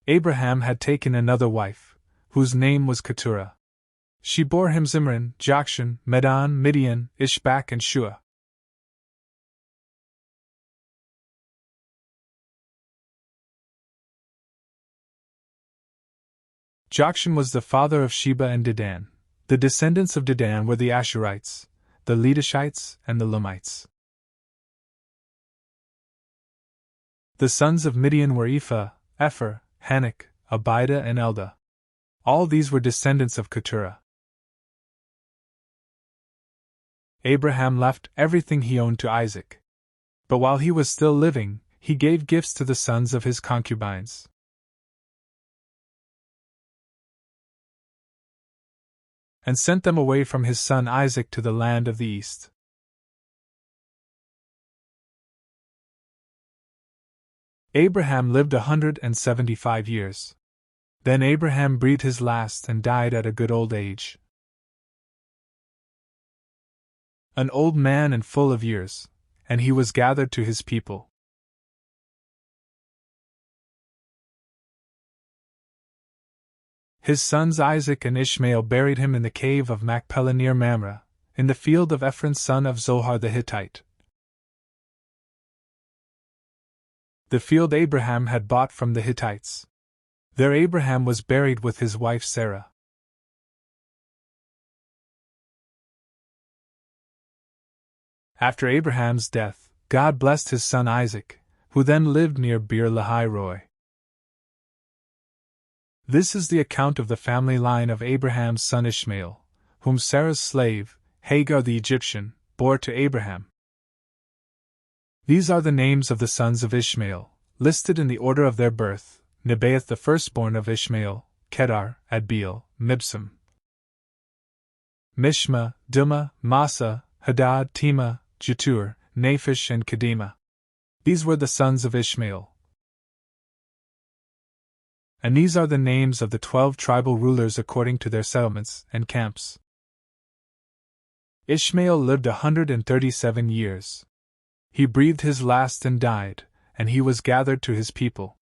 Abraham had taken another wife, whose name was Keturah. She bore him Zimran, Jokshan, Medan, Midian, Ishbak, and Shua. Jokshan was the father of Sheba and Dedan. The descendants of Dedan were the Ashurites, the Letushites, and the Lamites. The sons of Midian were Ephah, Epher, Hanok, Abida, and Eldah. All these were descendants of Keturah. Abraham left everything he owned to Isaac. But while he was still living, he gave gifts to the sons of his concubines. And sent them away from his son Isaac to the land of the east. Abraham lived 175 years. Then Abraham breathed his last and died at a good old age. An old man and full of years, and he was gathered to his people. His sons Isaac and Ishmael buried him in the cave of Machpelah near Mamre, in the field of Ephron son of Zohar the Hittite. The field Abraham had bought from the Hittites. There Abraham was buried with his wife Sarah. After Abraham's death, God blessed his son Isaac, who then lived near Beer Lahai Roi. This is the account of the family line of Abraham's son Ishmael, whom Sarah's slave, Hagar the Egyptian, bore to Abraham. These are the names of the sons of Ishmael, listed in the order of their birth: Nebaioth the firstborn of Ishmael, Kedar, Adbeel, Mibsam, Mishma, Dumah, Massa, Hadad, Tema, Jetur, Naphish, and Kedemah. These were the sons of Ishmael. And these are the names of the 12 tribal rulers according to their settlements and camps. Ishmael lived 137 years. He breathed his last and died, and he was gathered to his people.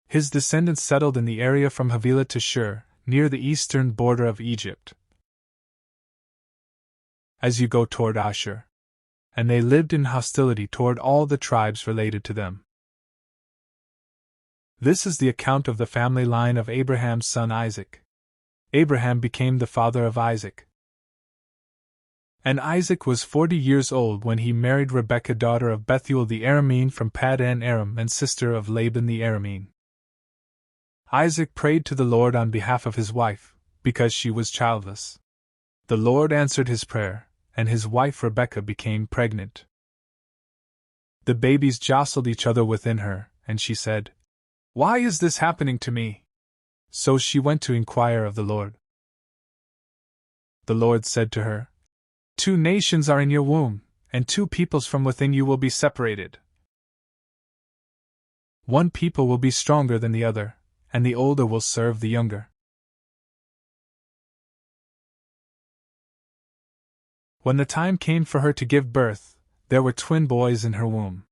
His descendants settled in the area from Havilah to Shur, near the eastern border of Egypt, as you go toward Ashur. And they lived in hostility toward all the tribes related to them. This is the account of the family line of Abraham's son Isaac. Abraham became the father of Isaac. And Isaac was 40 years old when he married Rebekah, daughter of Bethuel the Aramean from Paddan Aram and sister of Laban the Aramean. Isaac prayed to the Lord on behalf of his wife, because she was childless. The Lord answered his prayer, and his wife Rebekah became pregnant. The babies jostled each other within her, and she said, "Why is this happening to me?" So she went to inquire of the Lord. The Lord said to her, "2 nations are in your womb, and 2 peoples from within you will be separated. One people will be stronger than the other, and the older will serve the younger." When the time came for her to give birth, there were twin boys in her womb.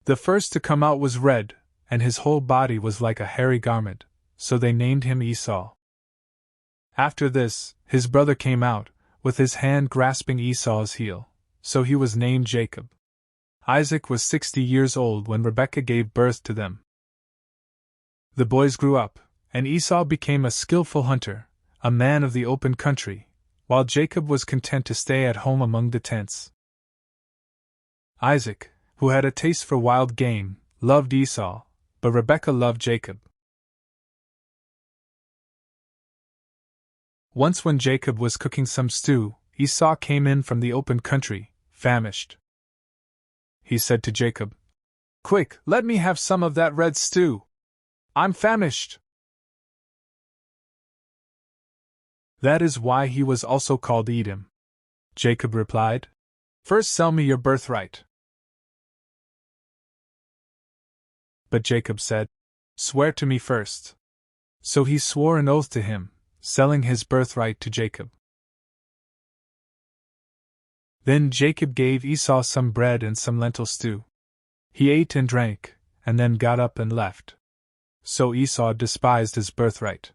The first to come out was red, and his whole body was like a hairy garment, so they named him Esau. After this, his brother came out, with his hand grasping Esau's heel, so he was named Jacob. Isaac was 60 years old when Rebekah gave birth to them. The boys grew up, and Esau became a skillful hunter, a man of the open country, while Jacob was content to stay at home among the tents. Isaac, who had a taste for wild game, loved Esau, but Rebekah loved Jacob. Once when Jacob was cooking some stew, Esau came in from the open country, famished. He said to Jacob, "Quick, let me have some of that red stew. I'm famished." That is why he was also called Edom. Jacob replied, "First sell me your birthright." But Jacob said, "Swear to me first." So he swore an oath to him, selling his birthright to Jacob. Then Jacob gave Esau some bread and some lentil stew. He ate and drank, and then got up and left. So Esau despised his birthright.